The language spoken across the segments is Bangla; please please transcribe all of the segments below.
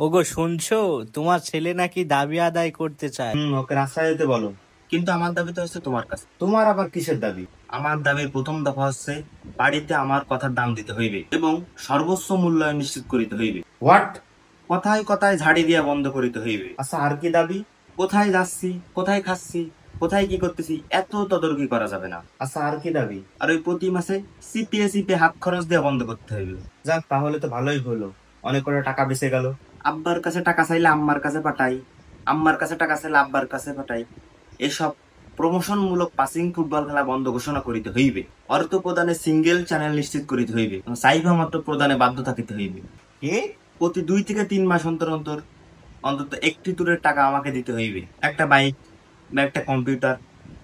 ওগো শুনছো, তোমার ছেলে নাকি দাবি আদায় করতে চায়। ওকে রাস্তায় যেতে বলো। কিন্তু আমার দাবি তো হচ্ছে তোমার কাছে। তোমার আবার কিসের দাবি? আমার দাবির প্রথম দফা হচ্ছে বাড়িতে আমার কথার দাম দিতে হইবে এবং সর্বোচ্চ মূল্যায়ন নিশ্চিত করিতে হইবে। হোয়াট? কথায় কথায় ঝাড়ি দিয়া বন্ধ করিতে হইবে। আচ্ছা, আর কি দাবি? কোথায় যাচ্ছি, কোথায় খাচ্ছি, কোথায় কি করতেছি এত তদারকি করা যাবে না। আচ্ছা, আর কি দাবি? আর ওই প্রতি মাসে চিপিয়ে চিপিয়ে হাত খরচ দিয়ে বন্ধ করতে হইবে। যাক, তাহলে তো ভালোই হলো, অনেক করে টাকা বেঁচে গেল। আব্বার কাছে টাকা চাইলে আম্মার কাছে পাঠাই, আম্মার কাছে টাকা চাইলে আব্বার কাছে পাঠাই। এসব প্রমোশন মূলক পাসিং ফুটবল খেলা বন্ধ ঘোষণা করিতে হইবে। অর্থ প্রদানে সিঙ্গেল চ্যানেল নিশ্চিত করিতে হইবে। চাইবা মাত্র প্রদানে বাধ্য থাকিতে হইবে। কি? প্রতি 2 থেকে 3 মাস অন্তর অন্তর অন্তত একটি ট্যুরের টাকা আমাকে দিতে হইবে। একটা বাইক বা একটা কম্পিউটার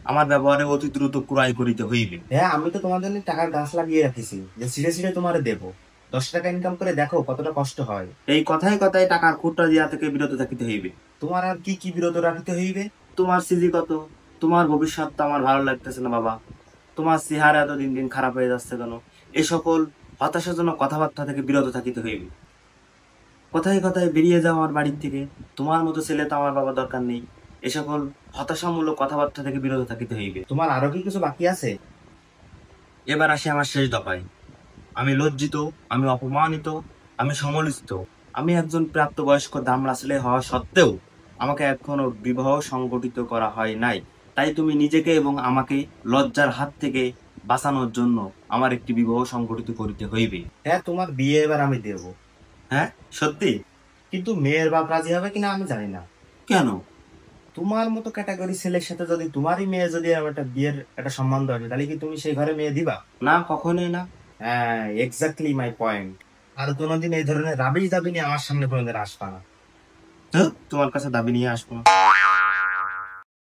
আমার ব্যবহারে অতি দ্রুত ক্রয় করিতে হইবে। হ্যাঁ, আমি তো তোমার জন্য টাকার গাছ লাগিয়ে রাখিছি, যে ছিঁড়ে ছিঁড়ে তোমারে দেবো। 10 টাকা ইনকাম করে দেখো কতটা কষ্ট হয়। এই কথায় কথায় টাকার খুঁটা দিয়া থেকে বিরত থাকিতে হইবে। তোমার আর কি কি বিরত রাখতে হইবে? তোমার সিজি কত, তোমার ভবিষ্যৎ তো আমার ভালো লাগতেছে না বাবা, তোমার চেহারা এত দিন দিন খারাপ হয়ে যাচ্ছে কেন, এই সকল হতাশাজনক কথাবার্তা থেকে বিরত থাকিতে হইবে। কথায় কথায় বেরিয়ে যাও আমার বাড়ির থেকে, তোমার মতো ছেলে তো আমার বাবা দরকার নেই, এ সকল হতাশামূলক কথাবার্তা থেকে বিরত থাকিতে হইবে। তোমার আরো কি কিছু বাকি আছে? এবার আসি আমার শেষ দফায়। আমি লজ্জিত, আমি অপমানিত, আমি সমালোচিত। আমি একজন প্রাপ্তবয়স্ক দামড়া ছেলে হওয়া সত্ত্বেও আমাকে এখনো বিবাহ সংগঠিত করা হয় নাই। তাই তুমি নিজেকে এবং আমাকে লজ্জার হাত থেকে বাঁচানোর জন্য আমার একটি বিবাহ সংগঠিত করিতে হইবে। হ্যাঁ, তোমার বিয়ে এবার আমি দেব। হ্যাঁ, সত্যি? কিন্তু মেয়ের বাপ রাজি হবে কিনা আমি জানি না। কেন? তোমার মতো ক্যাটাগরি ছেলের সাথে যদি তোমারই মেয়ে যদি আমার একটা বিয়ের একটা সম্বন্ধ আসে, তাহলে কি তুমি সেই ঘরে মেয়ে দিবা? না, কখনোই না। হ্যাঁ, এক্স্যাক্টলি মাই পয়েন্ট। আর কোনোদিন এই ধরনের রাবিশ দাবি নিয়ে আমার সামনে কোনোদিন আসবা না। তোমার কাছে দাবি নিয়ে আসবো না।